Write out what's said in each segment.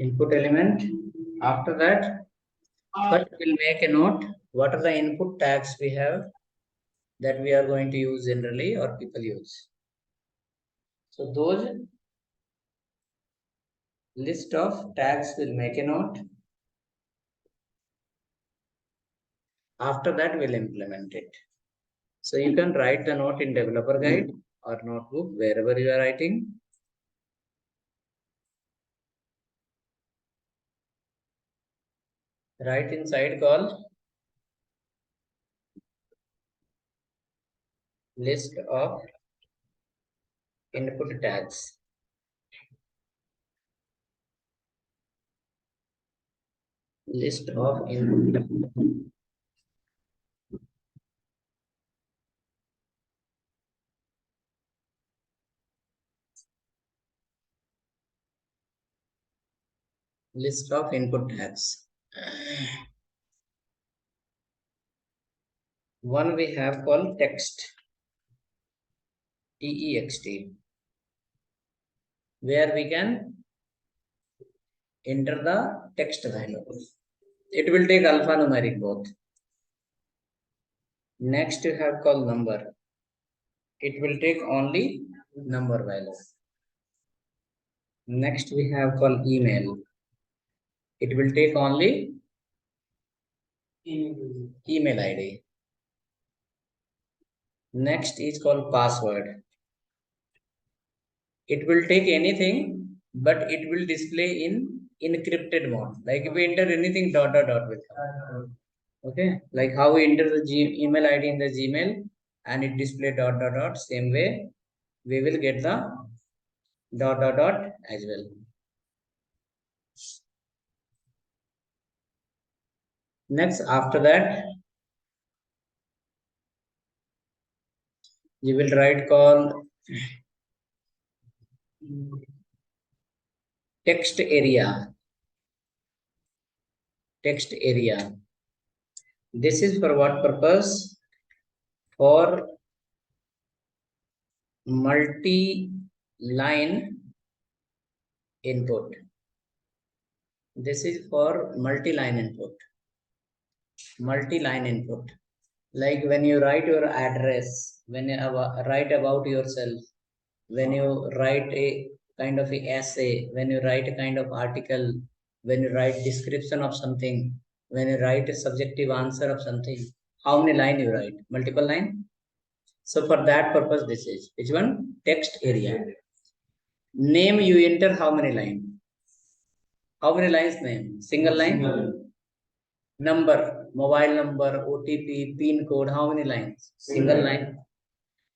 input element. After that, first we'll make a note. What are the input tags we have that we are going to use generally or people use? So those list of tags will make a note. After that, we'll implement it. So you can write the note in developer guide or notebook, wherever you are writing. Write inside call list of input tags. List of input tags. List of input tags. One we have called text, TEXT, where we can enter the text value. It will take alphanumeric both. Next you have called number. It will take only number value. Next we have called email. It will take only email ID. Next is called password. It will take anything, but it will display in encrypted mode. Like if we enter anything, dot dot dot will come. Okay, like how we enter the email ID in the Gmail and it display dot dot dot. Same way, we will get the dot dot dot as well. Next, after that, you will write call text area. Text area. This is for what purpose? For multi-line input. This is for multi-line input. Multi-line input. Like when you write your address, when you write about yourself, when you write a kind of a essay, when you write a kind of article, when you write description of something, when you write a subjective answer of something, how many line you write? Multiple line. So for that purpose, this is which one? Text area. Name you enter how many line? How many lines name? Single line? Number, mobile number, OTP, PIN code, how many lines? Single line.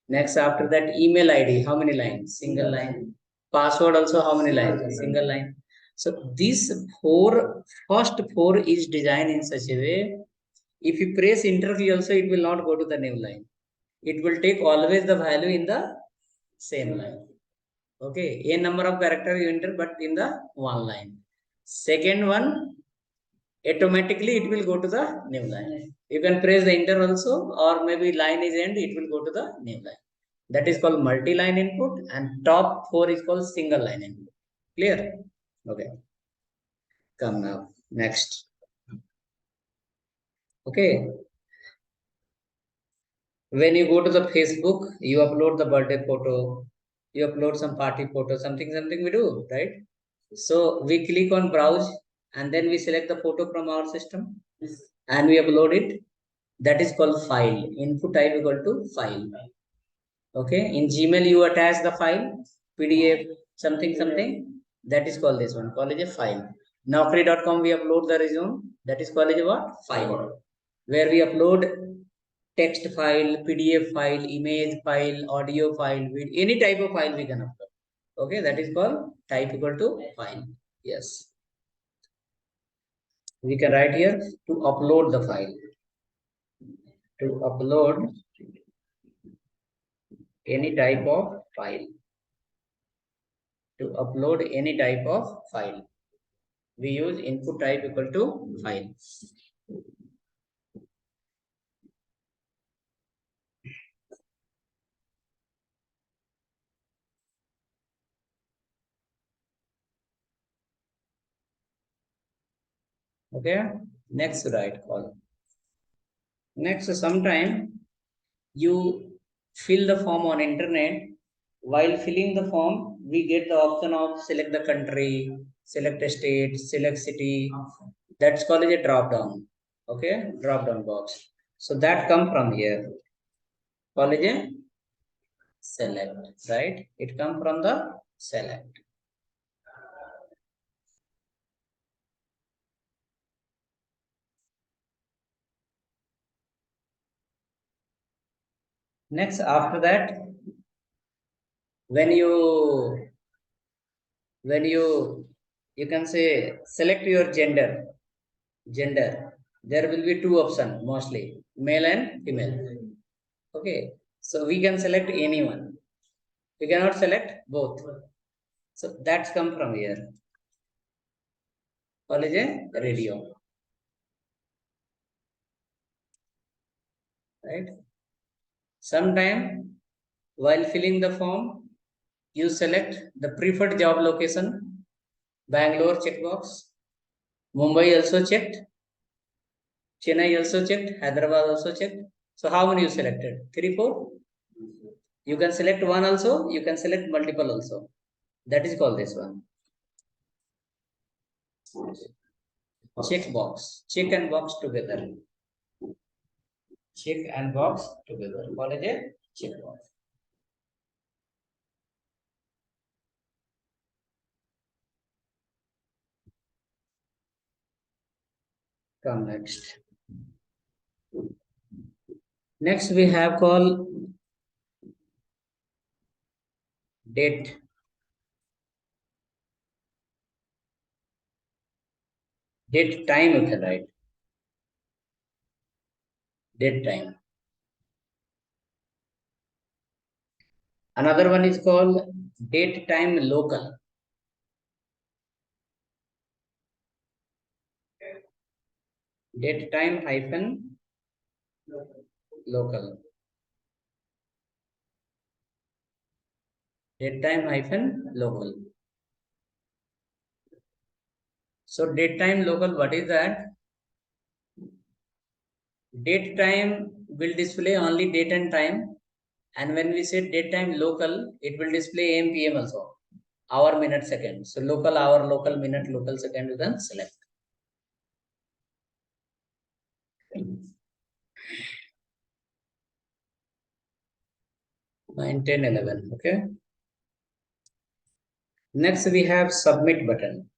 Next, after that, email ID, how many lines? Single line. Password also, how many lines? Single line. So these first four is designed in such a way, if you press enter key also, it will not go to the new line. It will take always the value in the same line. Okay, a number of character you enter, but in the one line. Second one, automatically it will go to the new line. You can press the enter also, or maybe line is end, it will go to the new line. That is called multi-line input, and top four is called single line input. Clear? Okay. Come now. Next. Okay. When you go to the Facebook, you upload the birthday photo, you upload some party photo, something we do, right? So we click on browse and then we select the photo from our system and we upload it. That is called file. Input type equal to file. Okay. In Gmail, you attach the file, PDF, something. That is called this one. Call it a file. Naukri.com, we upload the resume. That is called a what? File. Where we upload text file, PDF file, image file, audio file, any type of file we can upload. Okay, that is called type equal to file. Yes. We can write here to upload the file. To upload any type of file. To upload any type of file. We use input type equal to file. Okay, next right call. Next, sometime you fill the form on internet. While filling the form, we get the option of select the country, select a state, select city. That's called as a drop down. Okay, drop down box. So that come from here. Call it a select, right? It come from the select. Next, after that, when you you can say select your gender, there will be two options mostly, male and female. Okay, so we can select anyone, we cannot select both. So that's come from here. Call it a radio, right? Sometime while filling the form, you select the preferred job location. Bangalore checkbox, Mumbai also checked, Chennai also checked, Hyderabad also checked. So how many you selected? 3, 4? You can select one also, you can select multiple also. That is called this one. Check box. Check and box together. Check and box together. Call it a check box. Come next. Next we have called date. Date time you can write. Date time. Another one is called date time local. Date time hyphen local. Date time hyphen local. So date time local, what is that? Date time will display only date and time. And when we say date time local, it will display AM PM also. Hour, minute, second. So local hour, local minute, local second, you can select. 9, 10, 11. Okay. Next we have submit button.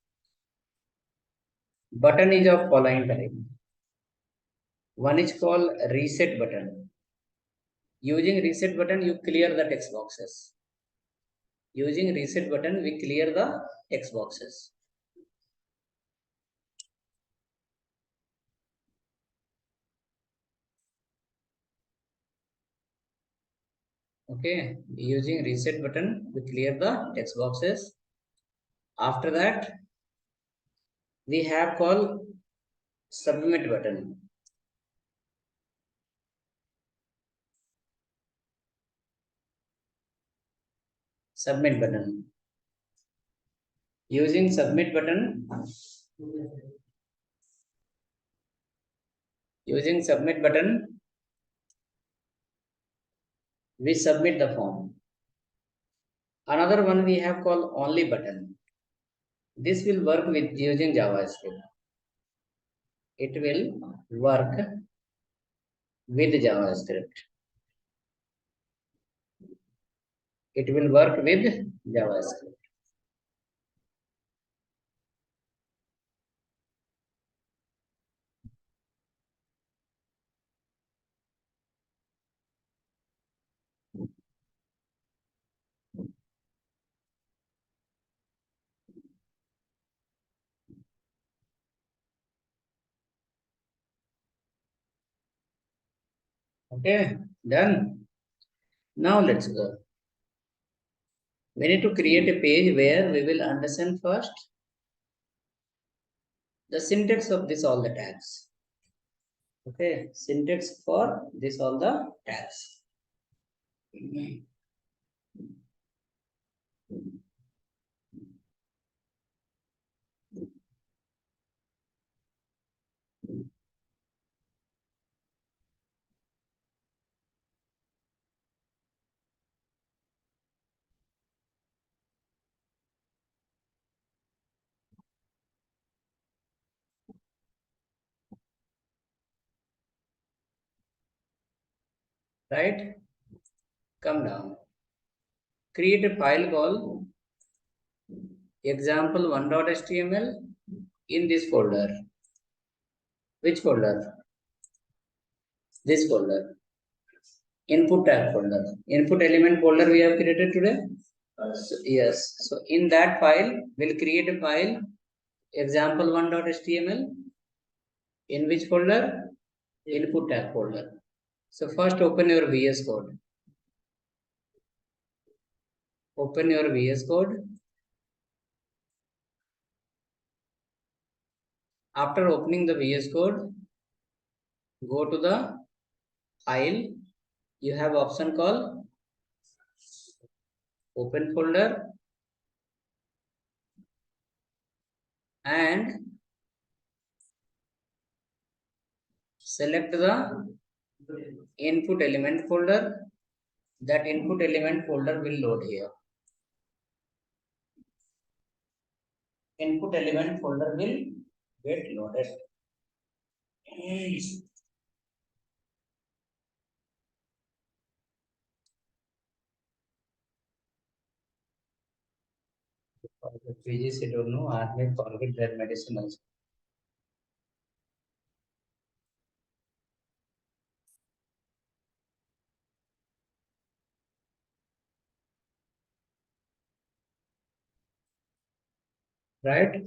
Button is of following type. One is called reset button. Using reset button, you clear the text boxes. Using reset button, we clear the text boxes. Okay, using reset button, we clear the text boxes. After that, we have called submit button. Submit button. Using submit button, we submit the form. Another one we have called only button. This will work with using JavaScript. It will work with JavaScript. It will work with JavaScript. Okay, done. Now let's go. We need to create a page where we will understand first the syntax of this all the tags. Okay, syntax for this all the tags. right? Come down. Create a file called example1.html in this folder. Which folder? This folder. Input tag folder. Input element folder we have created today. So, yes. So in that file, we'll create a file example1.html. In which folder? Input tag folder. So first open your VS Code. Open your VS Code. After opening the VS Code, go to the file. You have option called open folder and select the input element folder. That input element folder will load here. Input element folder will get loaded. The pages I don't know, I may forget their medicine also. Right?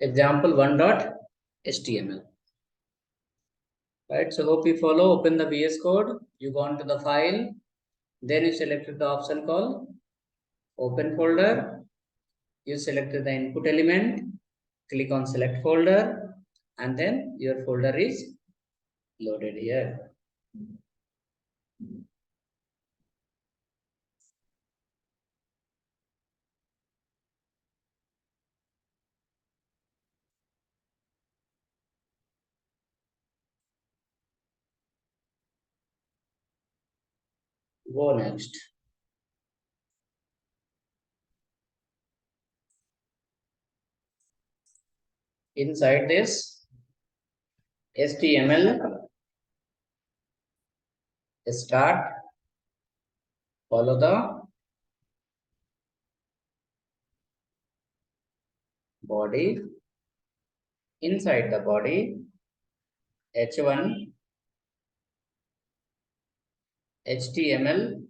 Example1.html. Right? So hope you follow. Open the VS Code. You go on to the file. Then you selected the option called open folder. You selected the input element. Click on select folder. And then your folder is loaded here. Go next. Inside this HTML, start, follow the body. Inside the body, H1 HTML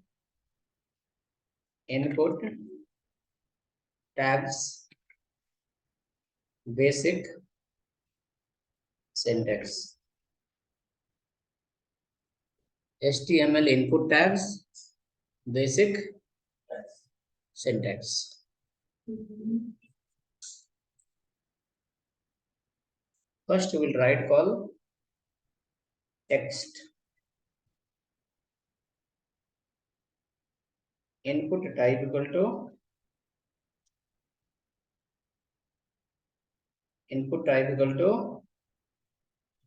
input tags basic syntax. HTML input tags basic syntax. First we will write call text. Input type equal to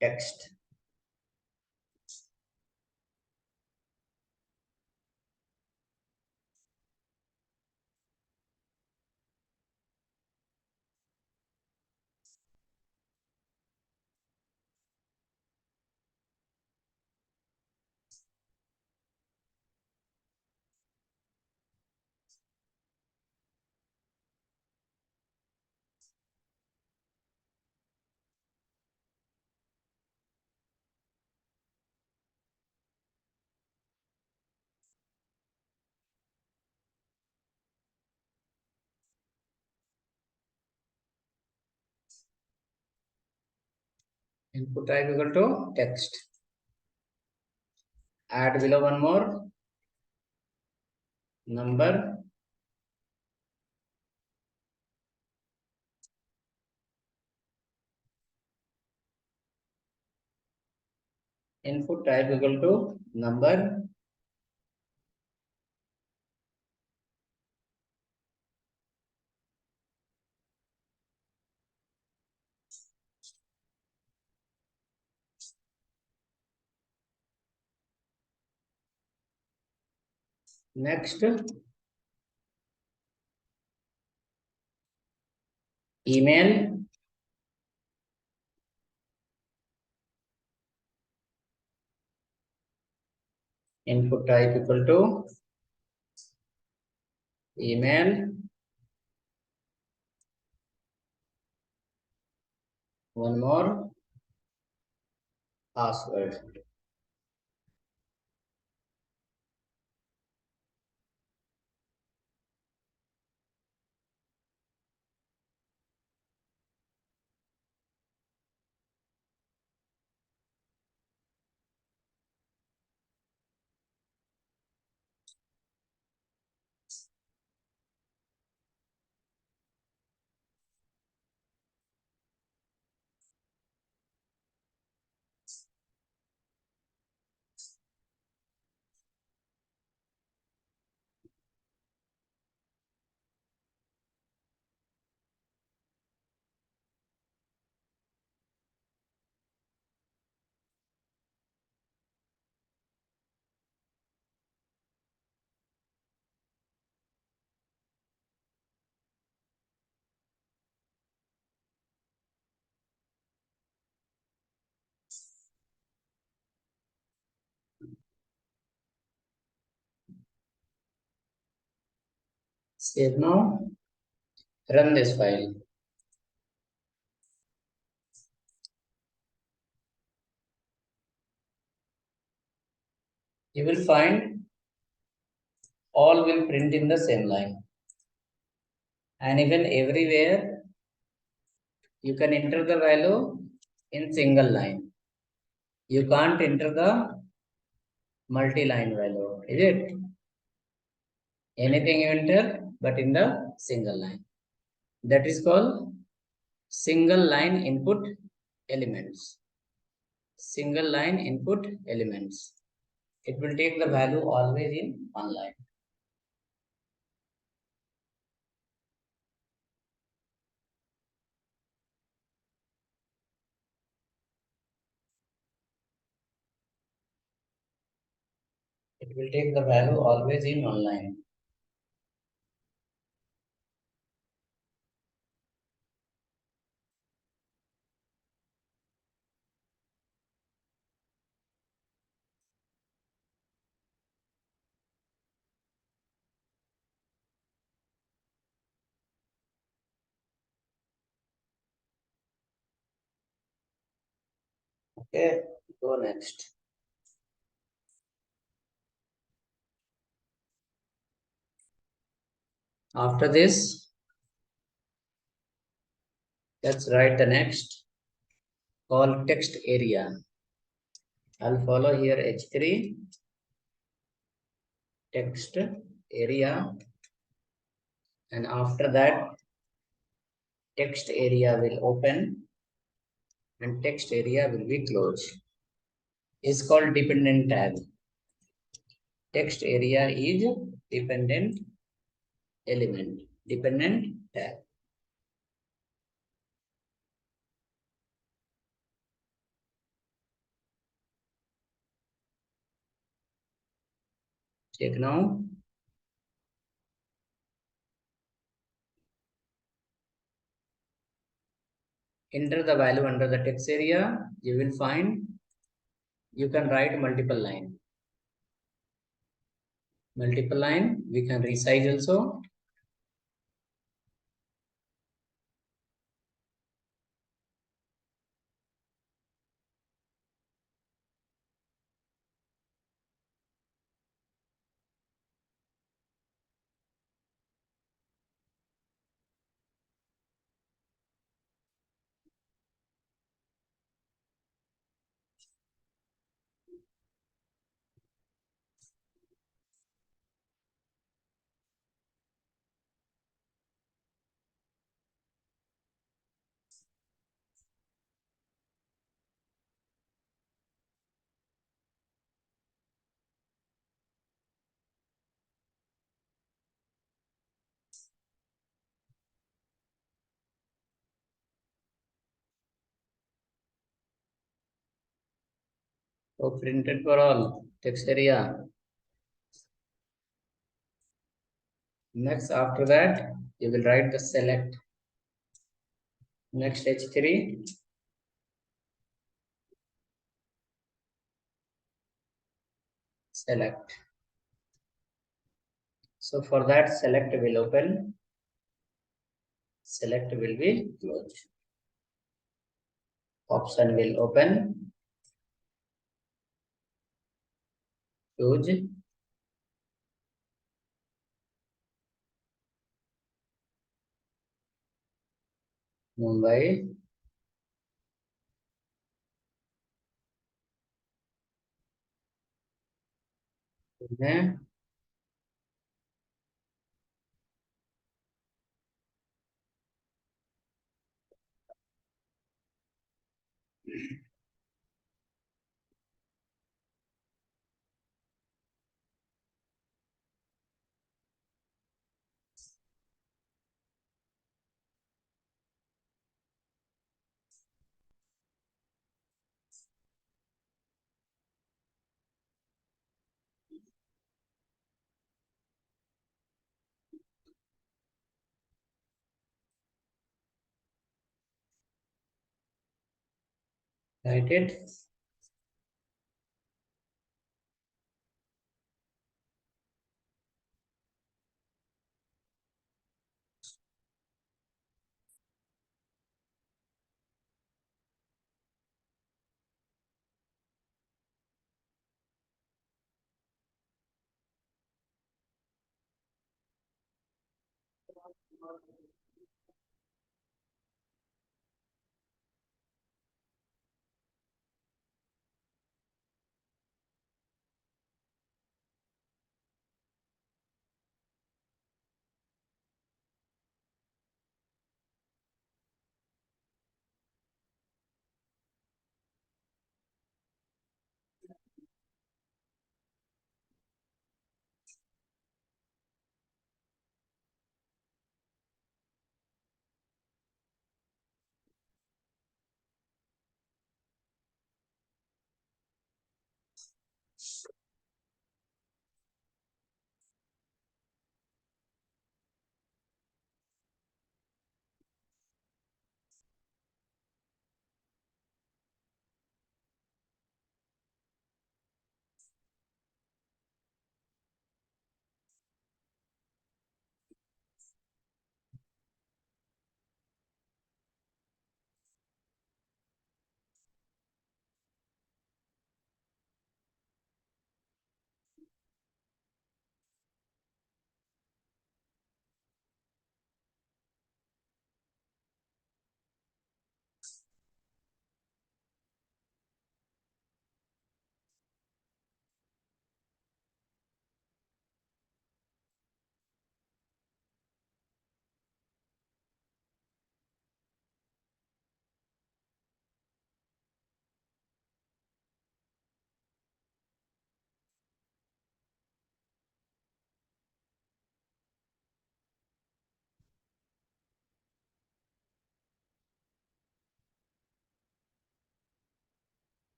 text. Input type equal to text. Add below one more number. Input type equal to number. Next, email, input type equal to email, one more, password. Save now, run this file. You will find all will print in the same line. And even everywhere, you can enter the value in single line. You can't enter the multi-line value, is it? Anything you enter, but in the single line. That is called single line input elements. Single line input elements. It will take the value always in one line. It will take the value always in one line. Okay, go next. After this, let's write the next called text area. I'll follow here H3 text area, and after that text area will open and text area will be closed. Is called dependent tag. Text area is dependent element, dependent tag. Check now. Enter the value under the text area. You will find you can write multiple line. Multiple line. We can resize also. So printed for all text area. Next, after that, you will write the select. Next H3. Select. So for that, select will open. Select will be closed. Option will open. Choose. Mumbai. Pune. Write it.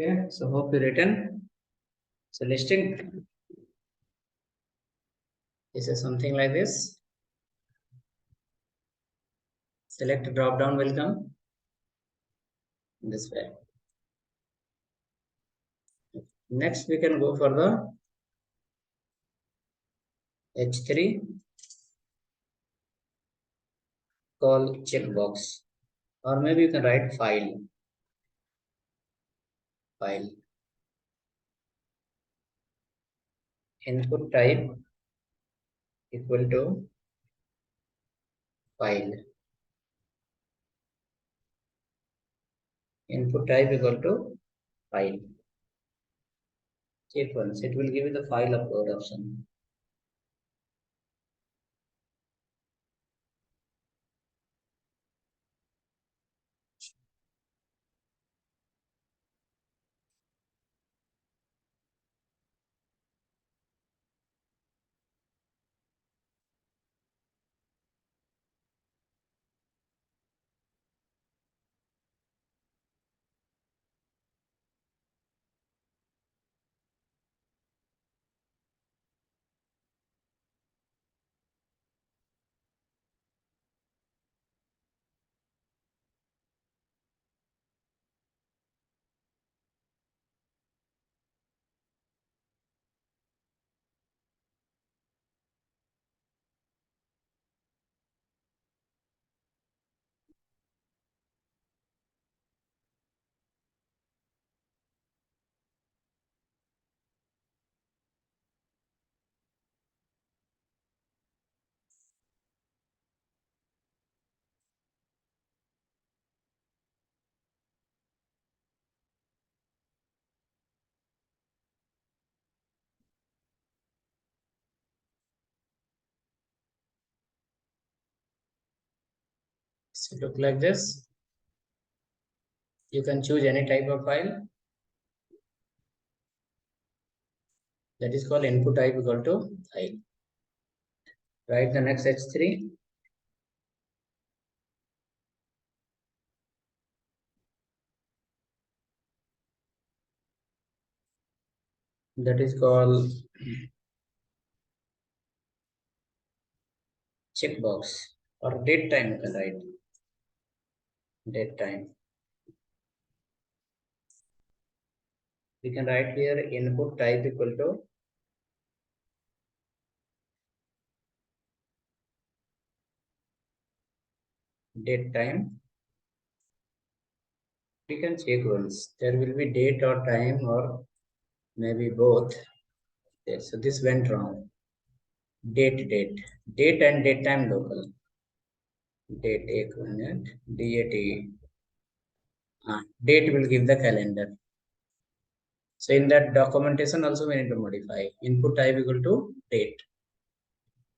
Okay, so hope you written. So listing, this is something like this. Select drop down will come this way. Next, we can go for the H3 call checkbox, or maybe you can write file input type equal to file, input type equal to file. Check once, it will give you the file upload option. So look like this. You can choose any type of file. That is called input type equal to file. Write the next H3. That is called checkbox, or date time you can write. Date time. We can write here input type equal to date time. We can check once. There will be date or time, or maybe both. Okay, so this went wrong. Date and date time local. Date, एक minute. DAT. Date will give the calendar. So in that documentation also we need to modify. Input type equal to date.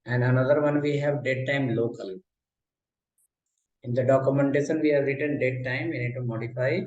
And another one we have date time local. In the documentation we have written date time. We need to modify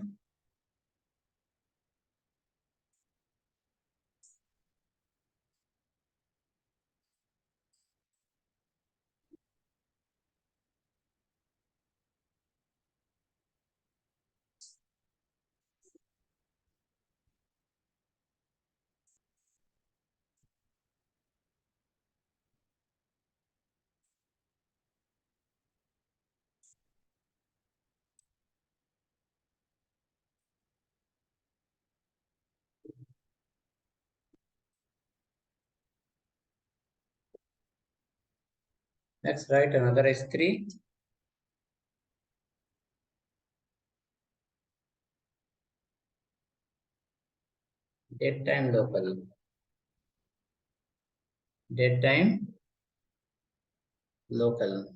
Next, write another S3. Date time local. Date time local.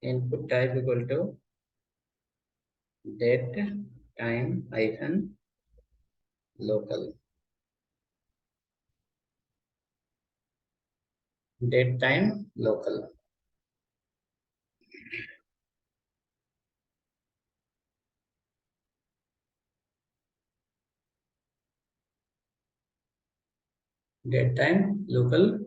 Input type equal to date time hyphen local. Date time local. Date time local.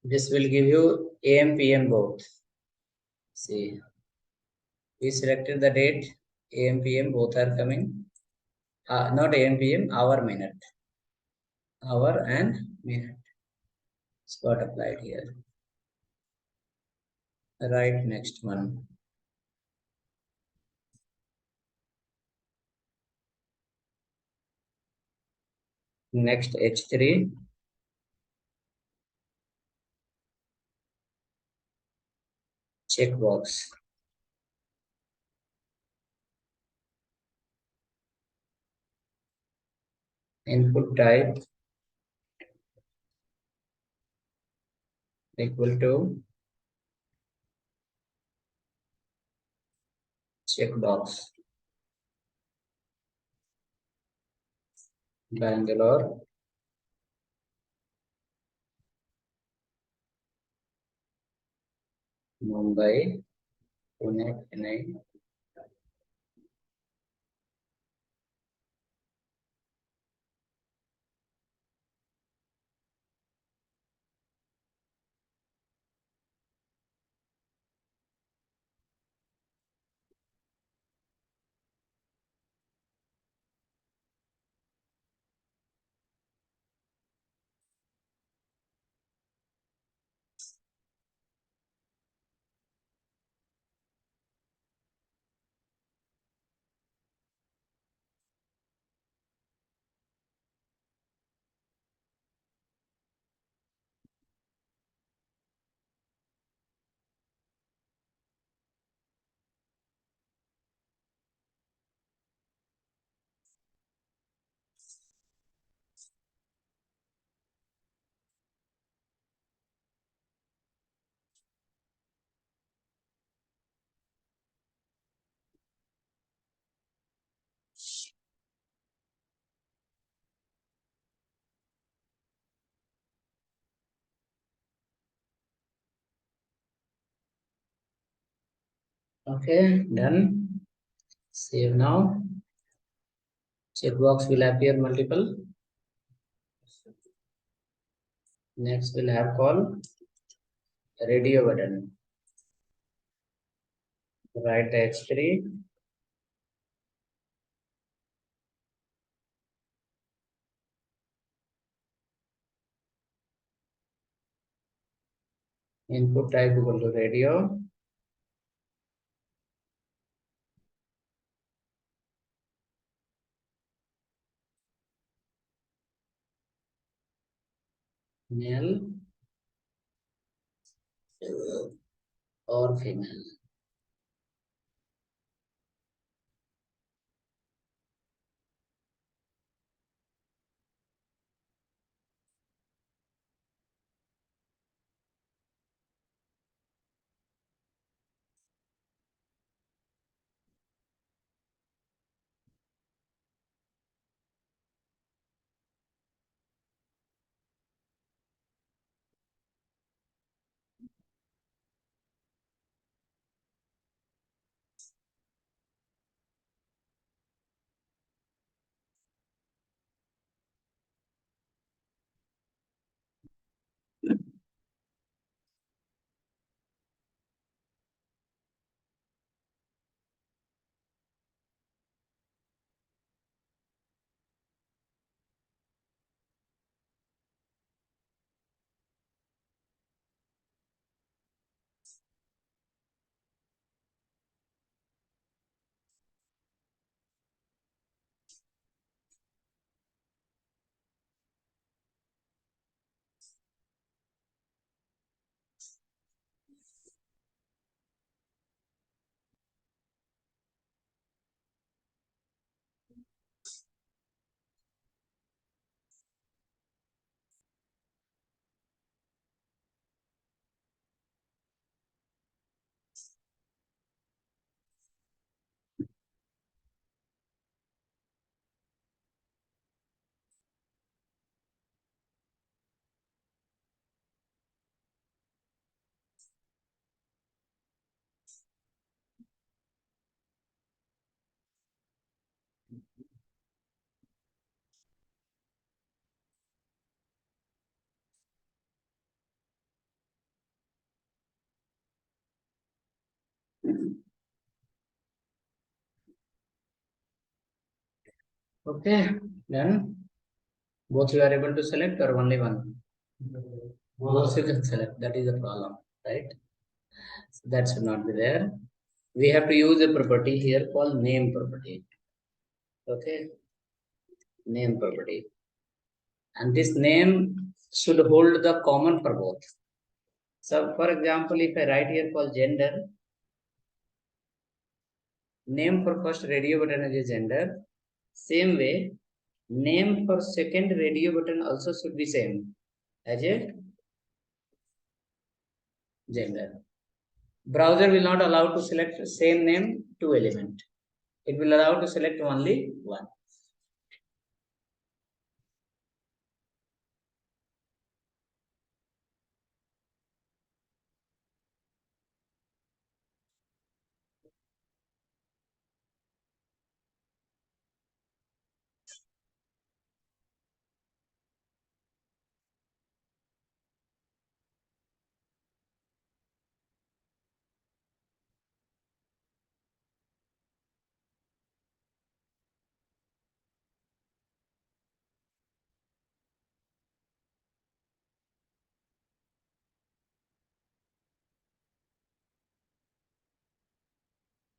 This will give you AM, PM both. See, we selected the date, AM, PM both are coming. Not AM, PM, hour, minute. Hour and minute. It's got applied here. Right, next one. Next H3. Checkbox. Input type equal to checkbox. Bangalore, Mumbai, Pune, Chennai. Okay, done. Save now. Checkbox will appear multiple. Next we'll have call radio button. Write the H3. Input type equal to radio. Male or female. Okay, then both you are able to select or only one? Both you can select. That is the problem, right? So that should not be there. We have to use a property here called name property. Okay, name property. And this name should hold the common for both. So for example, if I write here called gender, name for first radio button is gender. Same way, name for second radio button also should be same as a gender. Browser will not allow to select same name two element. It will allow to select only one.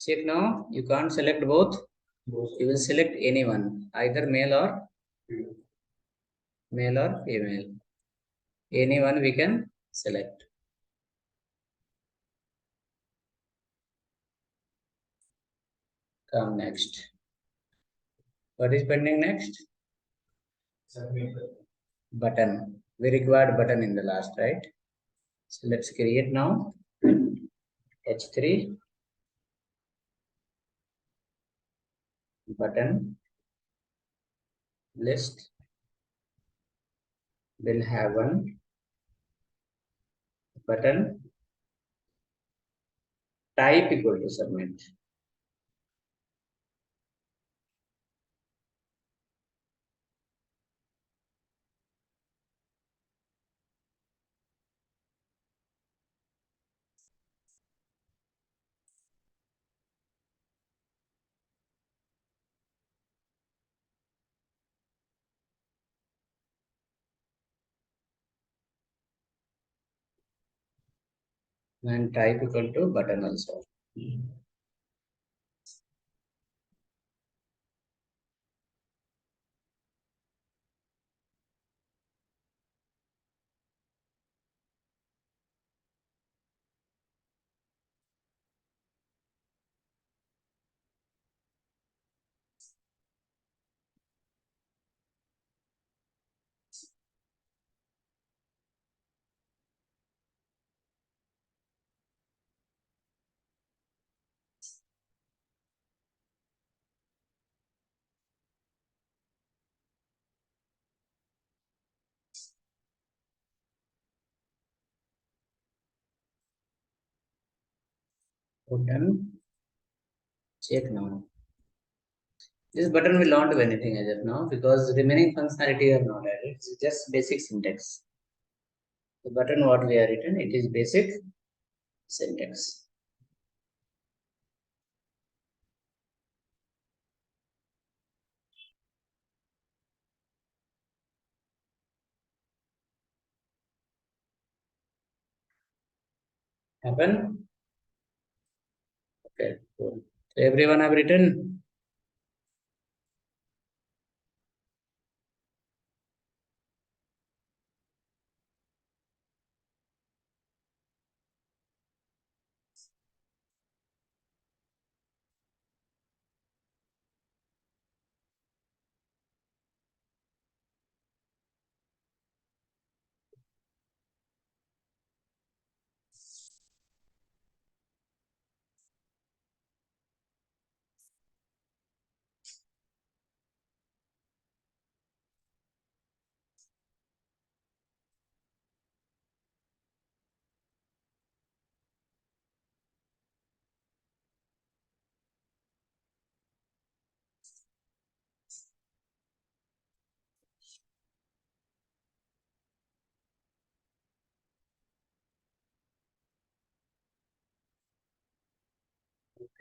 Check now. You can't select both. You will select anyone, either male or female. Anyone we can select. Come next. What is pending next? Button. We required button in the last, right? So let's create now. H3 button list will have one button type equal to submit. And type equal to button also. Button. Check now. This button will not do anything as of now because remaining functionality are not added. It's just basic syntax. The button what we are written, it is basic syntax. Happen? Okay, cool. So everyone have written?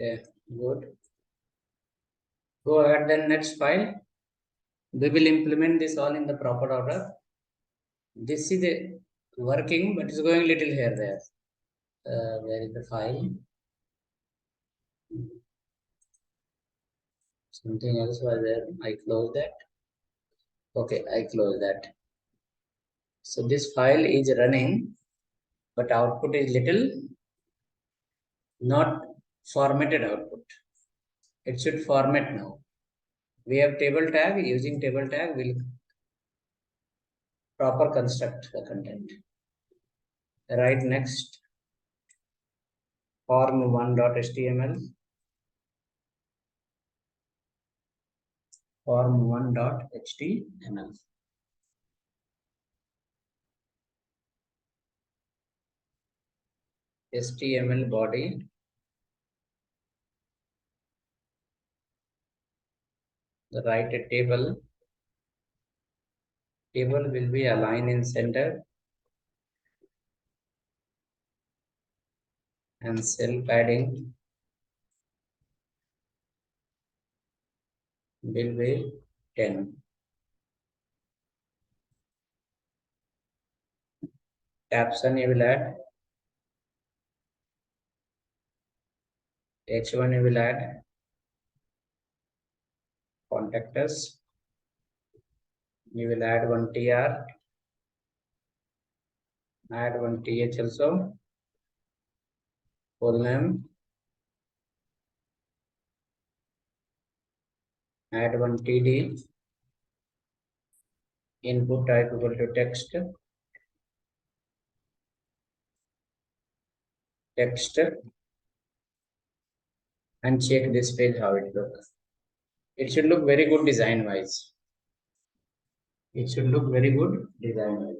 Okay, good. Go ahead then next file. We will implement this all in the proper order. This is the working, but it's going little here there. Where is the file? Something else was there. I close that. Okay, I close that. So this file is running, but output is little not formatted output. It should format now. We have table tag. Using table tag, we'll proper construct the content. Write next form1.html, form1.html. HTML body, write a table. Table will be aligned in center and cell padding will be 10. Caption you will add. H1 you will add. Contact us. You will add one TR. Add one TH also. Full name. Add one TD. Input type equal to text. Text. And check this page how it looks. It should look very good design wise. It should look very good design wise.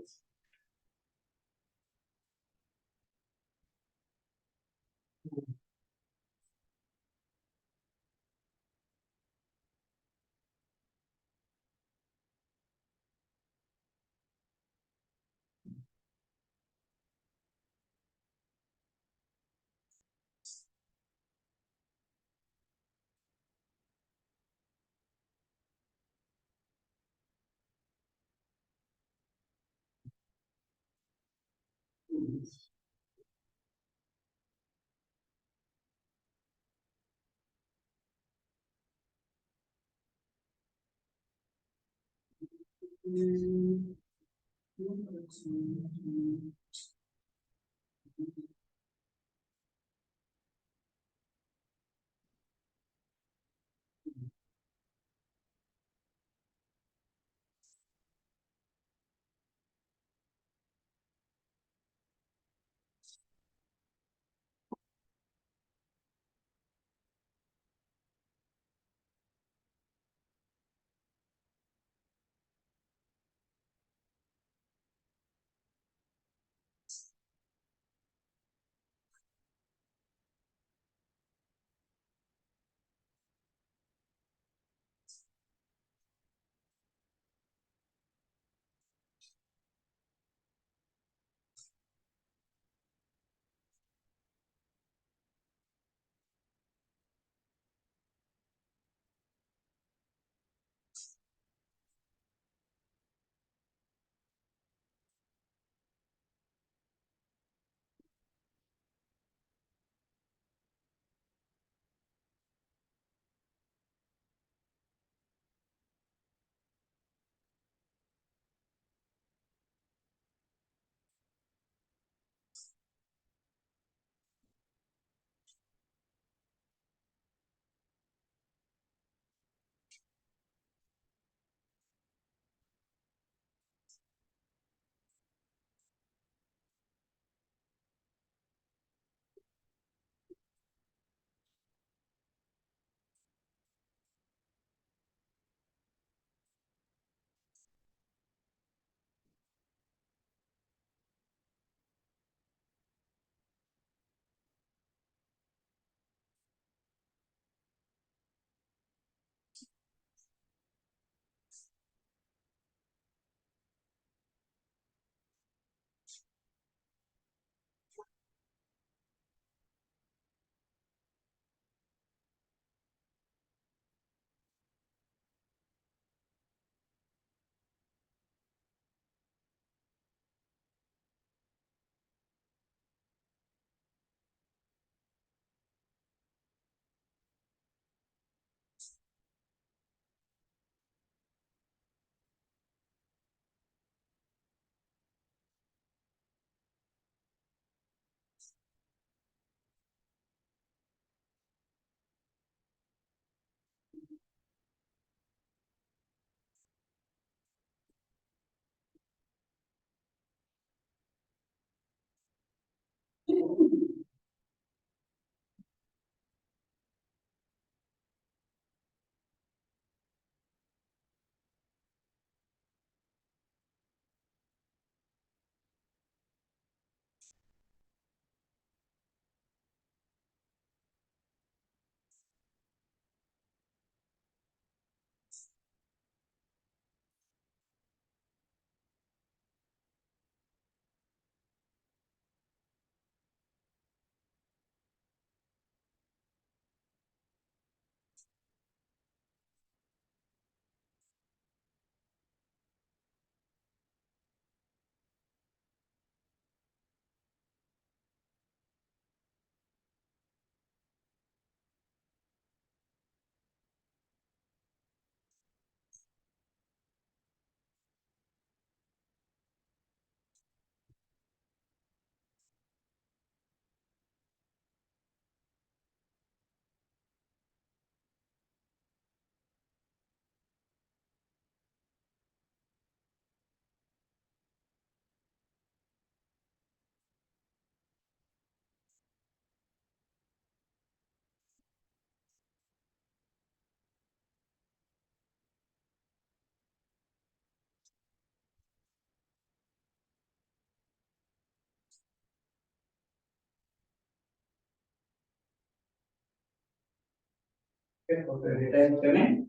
Okay, data is coming.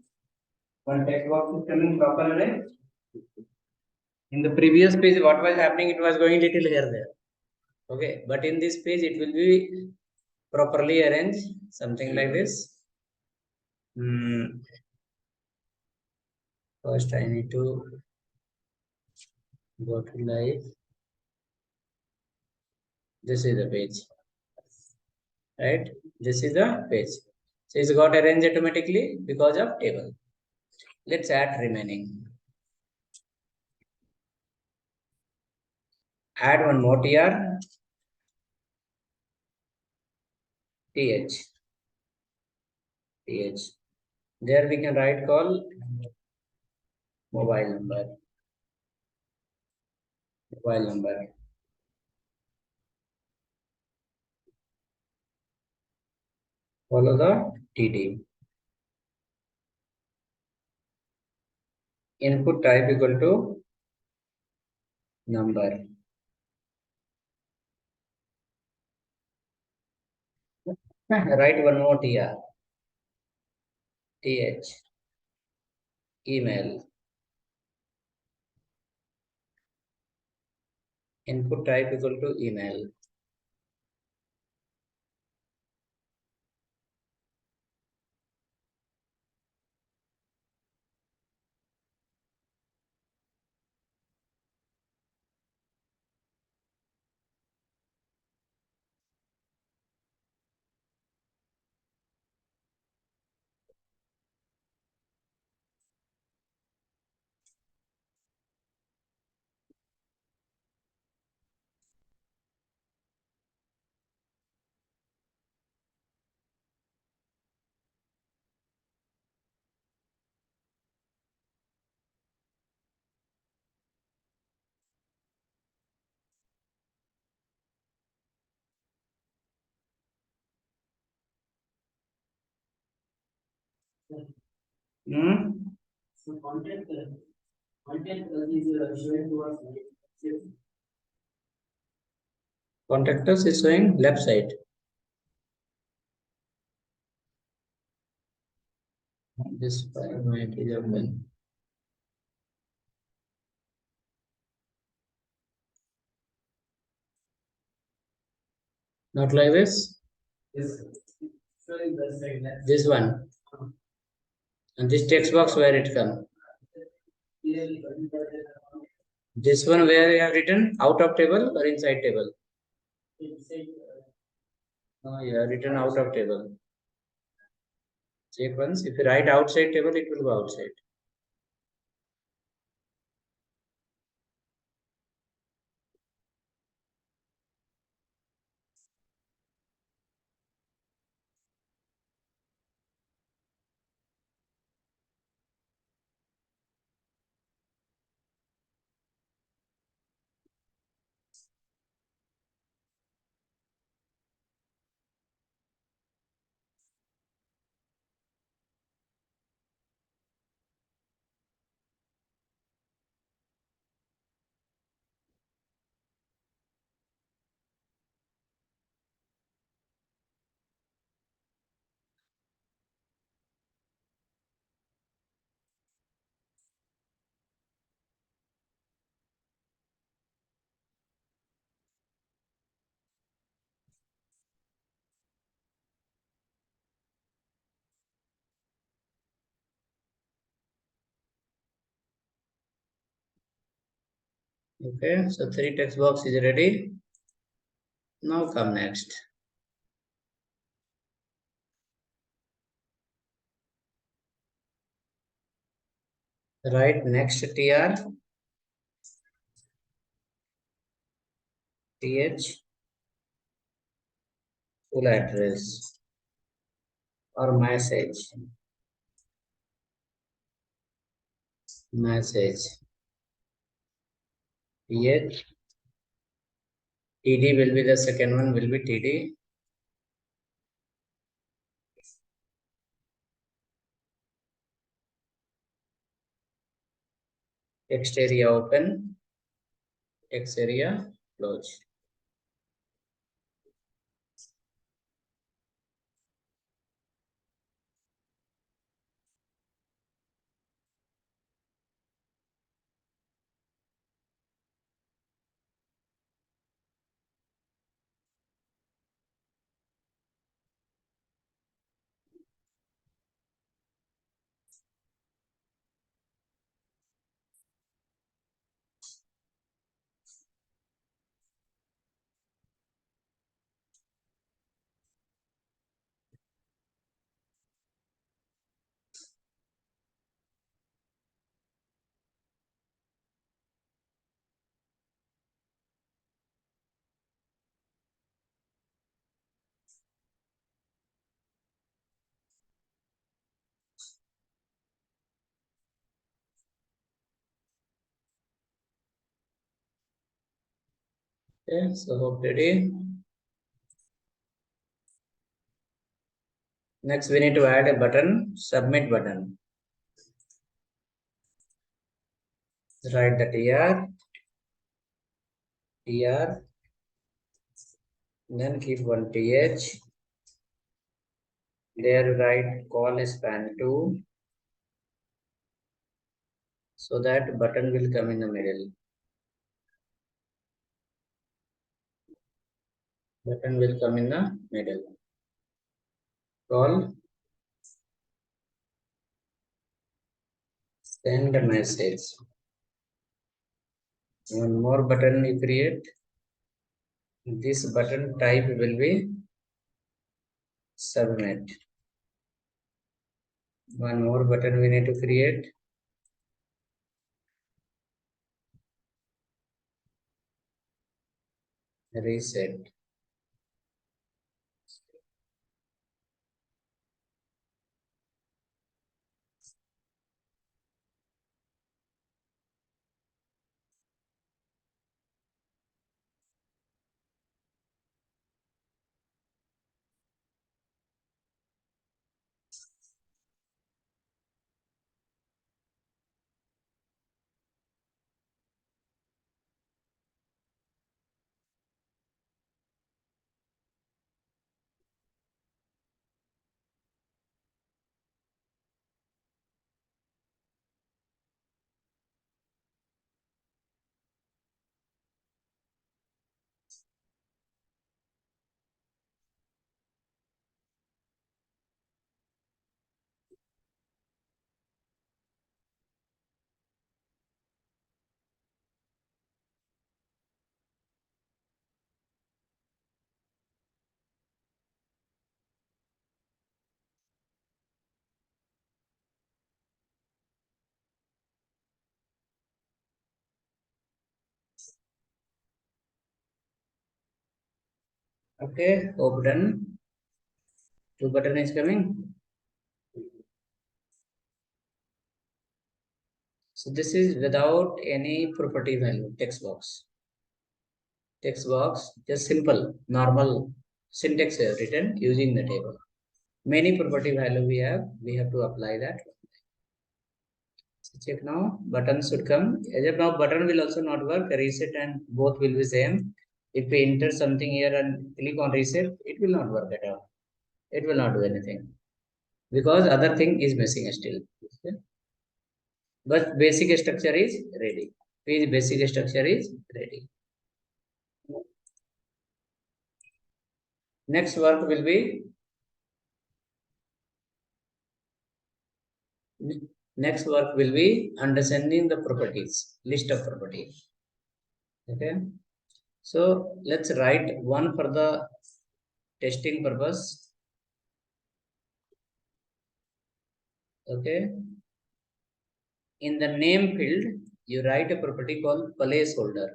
One text box is coming properly. In the previous page, what was happening? It was going little here there. Okay, but in this page, it will be properly arranged, something like this. First, I need to go to live. This is the page, right? This is the page. So it's got arranged automatically because of table. Let's add remaining. Add one more tr, th. There we can write call mobile number. Follow the TD. Input type equal to number. Write one more tr, th. Email. Input type equal to email. So content is showing towards contact us is showing left side. This file might be open. Not like this. This one. And this text box where it come. This one where you have written out of table or inside table. No, you have written out of table. Check once. If you write outside table, it will go outside. Okay, so 3 text box is ready. Now come next. Write next tr, th, full address or message. Th, td will be the second one, will be td. Text area open, text area close. Okay, so hope ready. Next, we need to add a button, submit button. Write the tr, then keep one th. There write call span 2, so that button will come in the middle. Button will come in the middle. Call, send a message. One more button you create. This button type will be submit. One more button we need to create. Reset. Okay, hope done. Two button is coming. So this is without any property value, text box. Text box, just simple, normal syntax written using the table. Many property value we have to apply that. So check now, button should come. As of now, button will also not work. Reset and both will be same. If we enter something here and click on reset, it will not work at all. It will not do anything because other thing is missing still. Okay? But basic structure is ready. Page basic structure is ready. Next work will be understanding the properties, list of properties. Okay. So let's write one for the testing purpose. Okay. In the name field, you write a property called placeholder.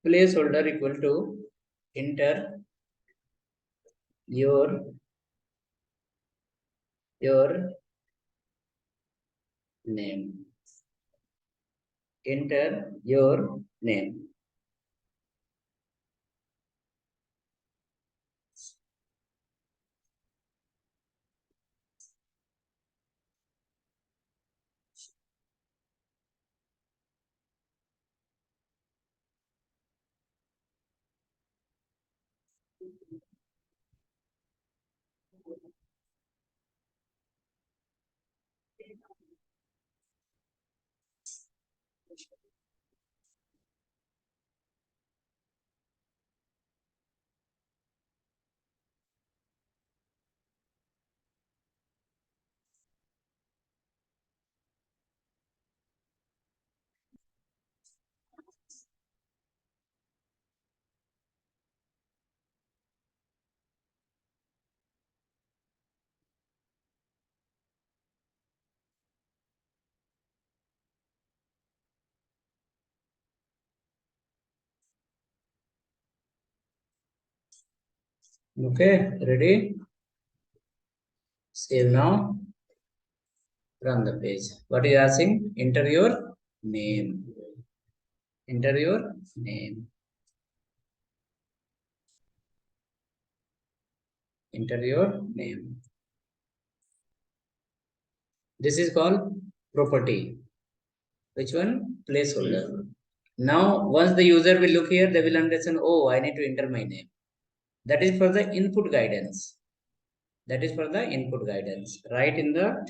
Placeholder equal to enter your name. Enter your name. Okay, ready? Save now. Run the page. What is asking? Enter your name. Enter your name. Enter your name. This is called property. Which one? Placeholder. Now, once the user will look here, they will understand, oh, I need to enter my name. That is for the input guidance. That is for the input guidance. Write in the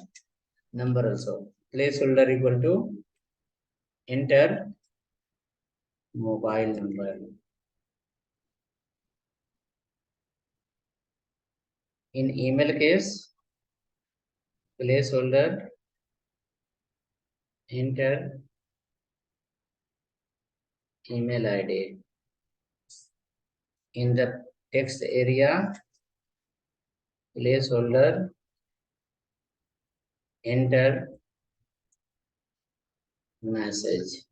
number also. Placeholder equal to enter mobile number. In email case, placeholder enter email ID. In the text area, placeholder enter message.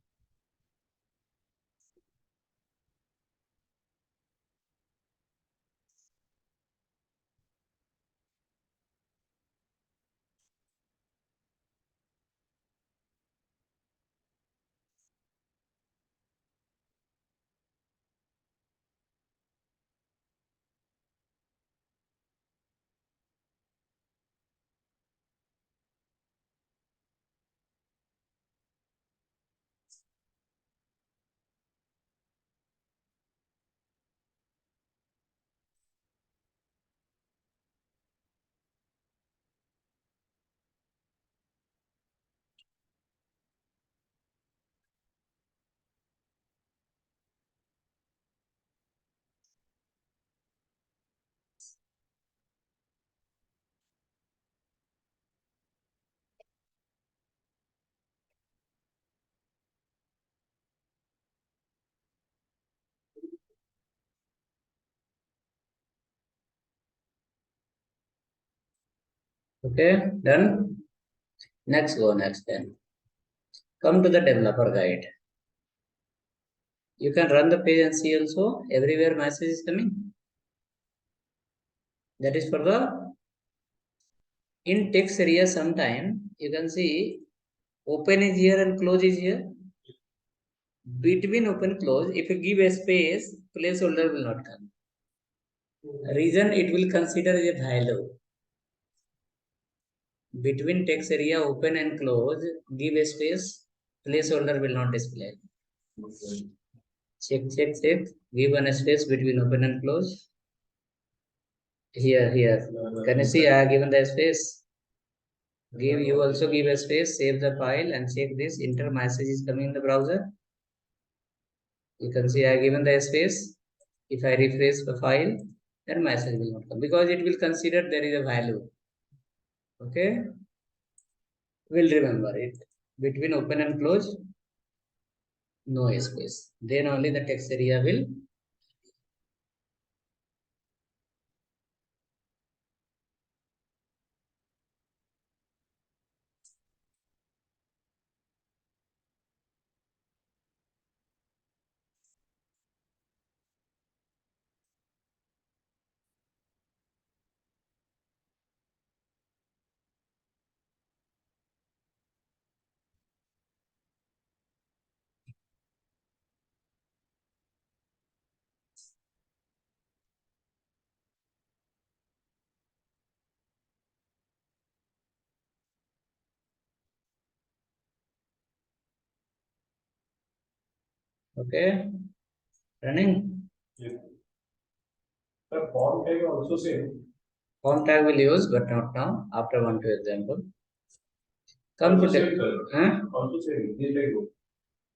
Okay, done. Next go next then. Come to the developer guide. You can run the page and see also everywhere message is coming. That is for the in text area sometime you can see open is here and close is here. Between open close, if you give a space, placeholder will not come. Reason it will consider a value. Between text area open and close, give a space, placeholder will not display. Check, check, check. Give one space between open and close. Here. Can you see I have given the space? You also give a space, save the file and check this. Enter message is coming in the browser. You can see I have given the space. If I refresh the file, then message will not come because it will consider there is a value. Okay, we'll remember it. Between open and close, no space. Then only the text area will. Okay, running. Yeah. The form tag also same. Form tag will use, but not now. After one two example. Come to huh? Also same.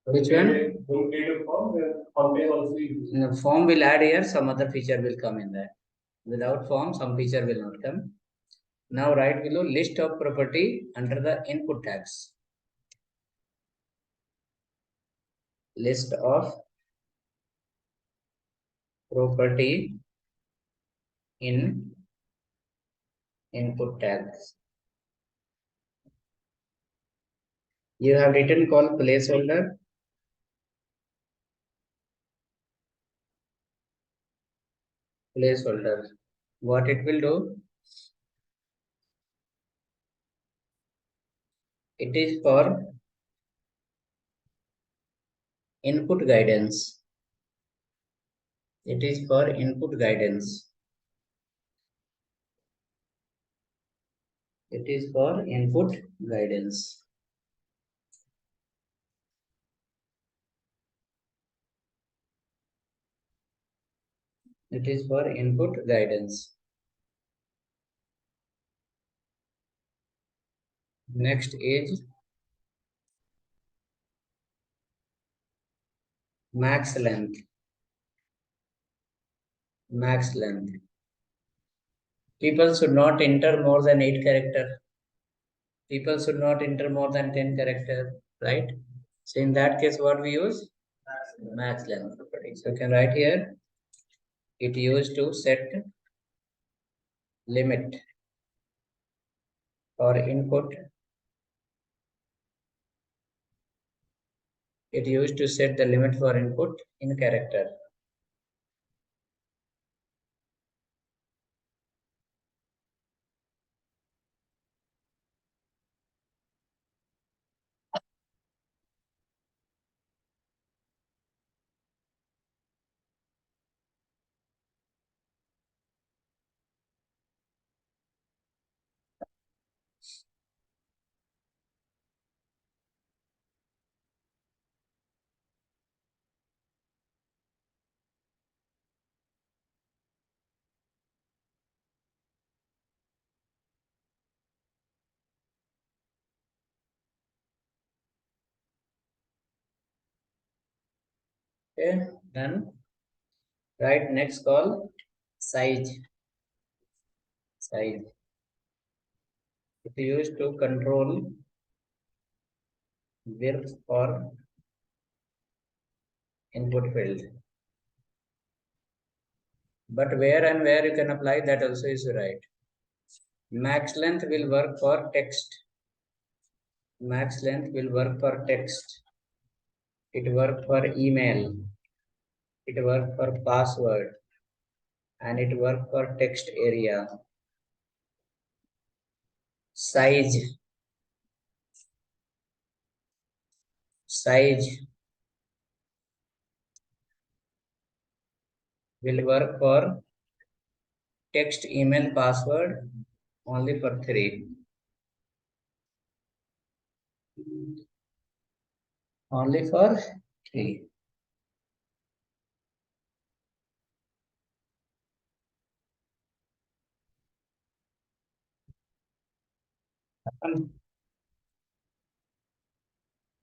Which one? Don't create a form. Form tag also use. No, form will add here. Some other feature will come in there. Without form, some feature will not come. Now write below list of property under the input tags. List of property in input tags. You have written called placeholder. Placeholder. What it will do? It is for input guidance. It is for input guidance. It is for input guidance. It is for input guidance. Next is max length. Max length. People should not enter more than 8 characters. People should not enter more than 10 characters, right? So in that case, what we use? Max length property. So you can write here, it used to set limit for input. It used to set the limit for input in character. Okay, done. Right, next call size. Size. It used to control width for input field. But where and where you can apply that also is right. Max length will work for text. Max length will work for text. It work for email. It work for password. And it work for text area. Size. Size will work for text, email, password only for 3. Only for 3.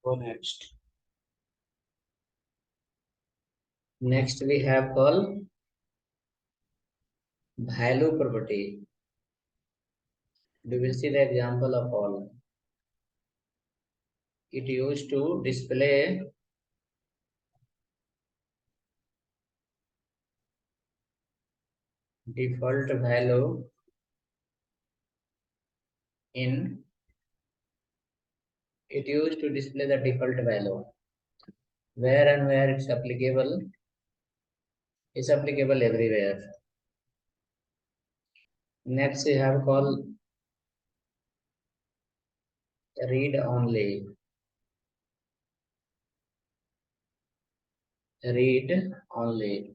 Go next. Next we have called value property. We will see the example of all. It used to display default value in. It used to display the default value. Where and where it's applicable? It's applicable everywhere. Next we have called read only. Read only.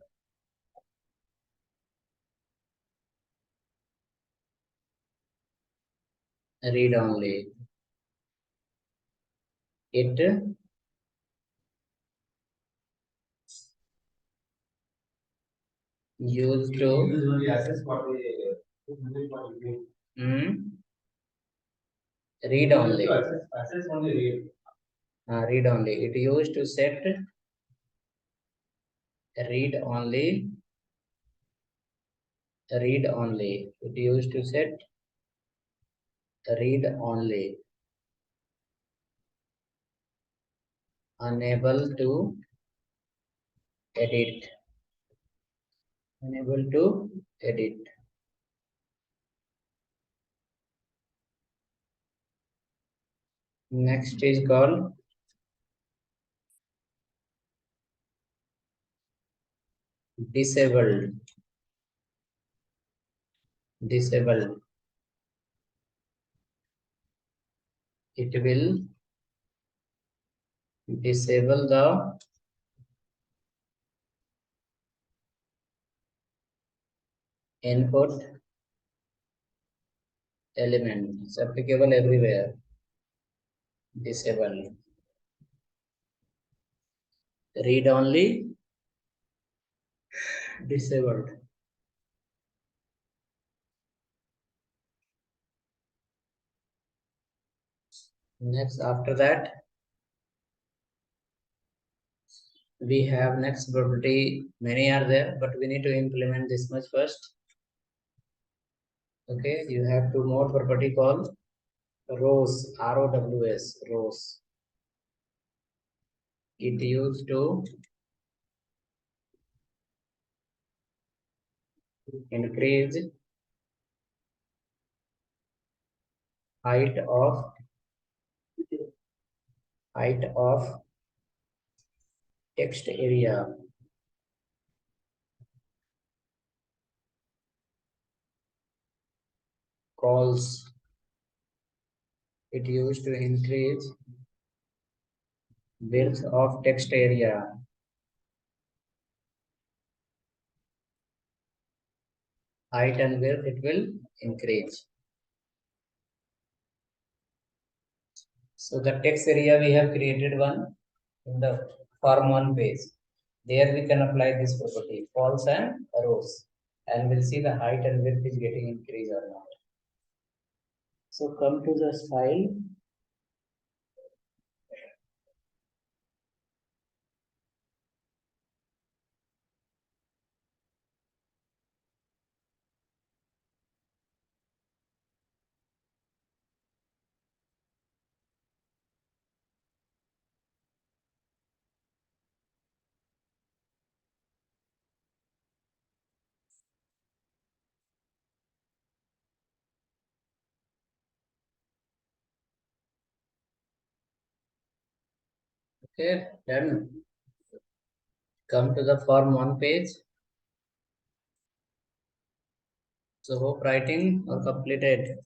Read only. It used to read only. Read only. It used to set read only. Read only. It used to set read only. Unable to edit. Unable to edit. Next is called disabled. Disabled. It will disable the input element. It's applicable everywhere. Disable. Read only. Disabled. Next, after that, we have next property. Many are there, but we need to implement this much first. Okay, you have two more property called rows. ROWS. Rows. It used to increase height of text area. Calls. It used to increase width of text area. Height and width it will increase. So the text area we have created one in the form one page. There we can apply this property, false and rows, and we'll see the height and width is getting increased or not. So come to this file. Okay, done. Come to the form one page. So hope writing or completed.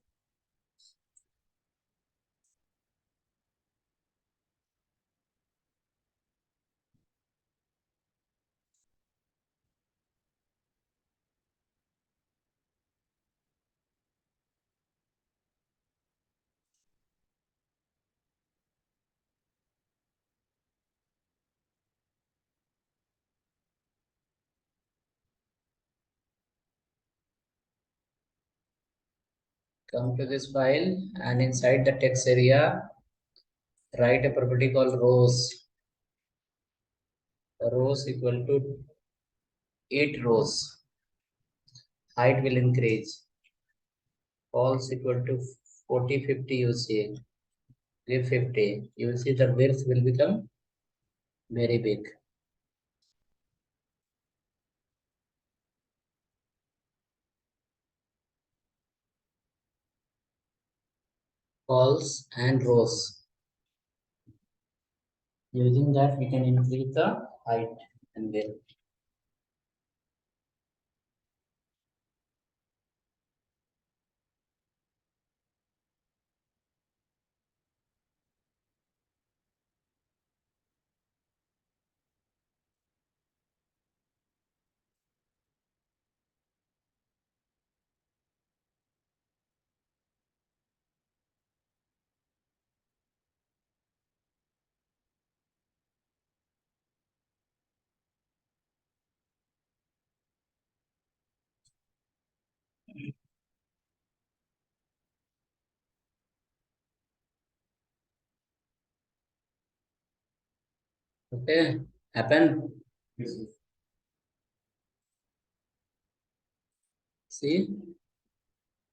Come to this file and inside the text area, write a property called rows. Rows equal to 8 rows. Height will increase. False equal to 40, 50 you see. Give 50. You will see the width will become very big. False and rows. Using that we can increase the height and width. Okay, happen. See,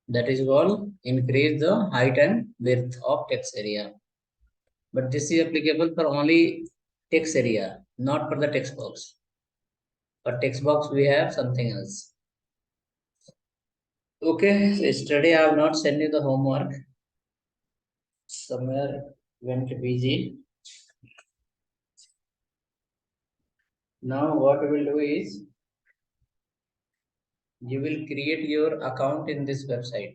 that is called increase the height and width of text area. But this is applicable for only text area, not for the text box. For text box, we have something else. Okay, so yesterday I have not sent you the homework. Somewhere went busy. Now what we will do is, you will create your account in this website.